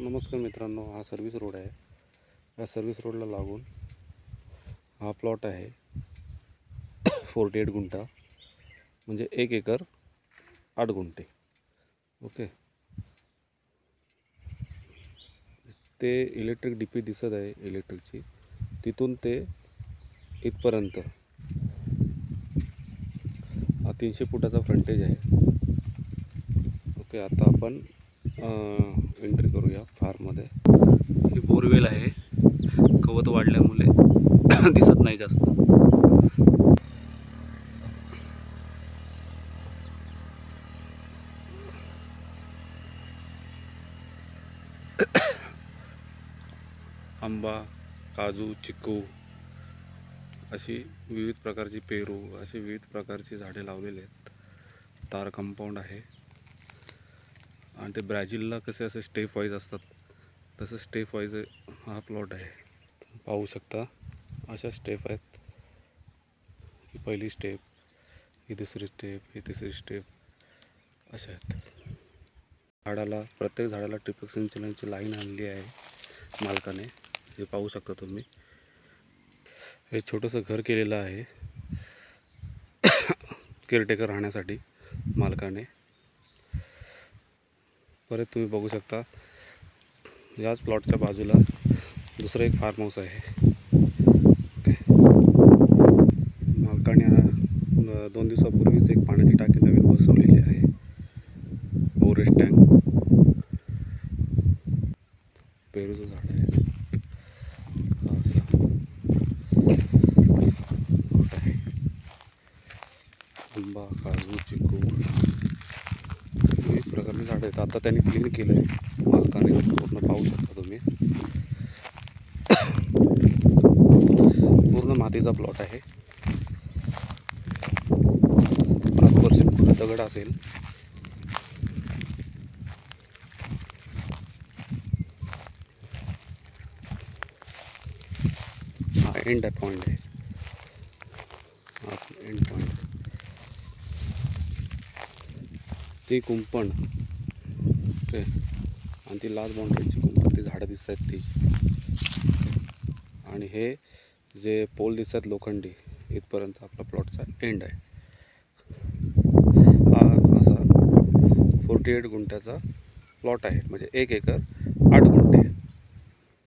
नमस्कार मित्रांनो, हा सर्व्हिस रोड आहे. या सर्व्हिस रोडला लागून हा प्लॉट आहे 48 गुंठा, म्हणजे 1 एकर 8 गुंठे. ओके, ते इलेक्ट्रिक डीपी दिसत आहे इलेक्ट्रिकची, तिथून ते इथपर्यंत 300 फुटाचा फ्रंटेज आहे. ओके, आता आपण एंट्री करूया फार्ममध्ये. ही बोरवेल आहे, गवत वाढल्यामुळे दिसत नाही जास्त. आंबा, काजू, चिकू अशी विविध प्रकारची, पेरू अशी विविध प्रकारची झाडे लावलेली आहेत. तार कंपाऊंड आहे आणि ते ब्राझीलला कसे असे स्टेप वाईज असतात, तसं स्टेप वाईज हा प्लॉट आहे. पाहू शकता, अशा स्टेप आहेत. ही पहिली स्टेप, ही दुसरी स्टेप, ही तिसरी स्टेप अशा आहेत. प्रत्येक झाडाला ठिबक सिंचनाची लाईन आणली आहे मालकाने. हे पाहू शकता तुम्ही. हे छोटंसं घर केलेलं आहे केअरटेकर राहण्यासाठी मालकाने. परत तुम्ही बघू शकता, याच प्लॉटच्या बाजूला दुसरं एक फार्म हाऊस आहे. मालकाने 2 दिवसापूर्वीच एक पाण्याची टाकी नवीन बसवलेली आहे, ओरेज टँक. पेरूचं झाड आहे, असं आहे. आंबा, काजू, चिकू विविध प्रकारचे झाडं आहेत. आता त्यांनी क्लीन केलं आहे मालकाने, पूर्ण पाहू शकता तुम्ही. पूर्ण मातीचा प्लॉट आहे. 5% पूर्ण दगड असेल. हा एंड पॉइंट आहे, हा एंड पॉइंट. ती कुंपण, ओके, आणि ती लास्ट बाउंड्रीची कुंपण, ती झाडं दिसत आहेत ती. आणि हे जे पोल दिसत आहेत लोखंडी, इथपर्यंत आपला प्लॉटचा एंड आहे. हा असा 48 गुंठ्याचा प्लॉट आहे, म्हणजे 1 एकर 8 गुंठे.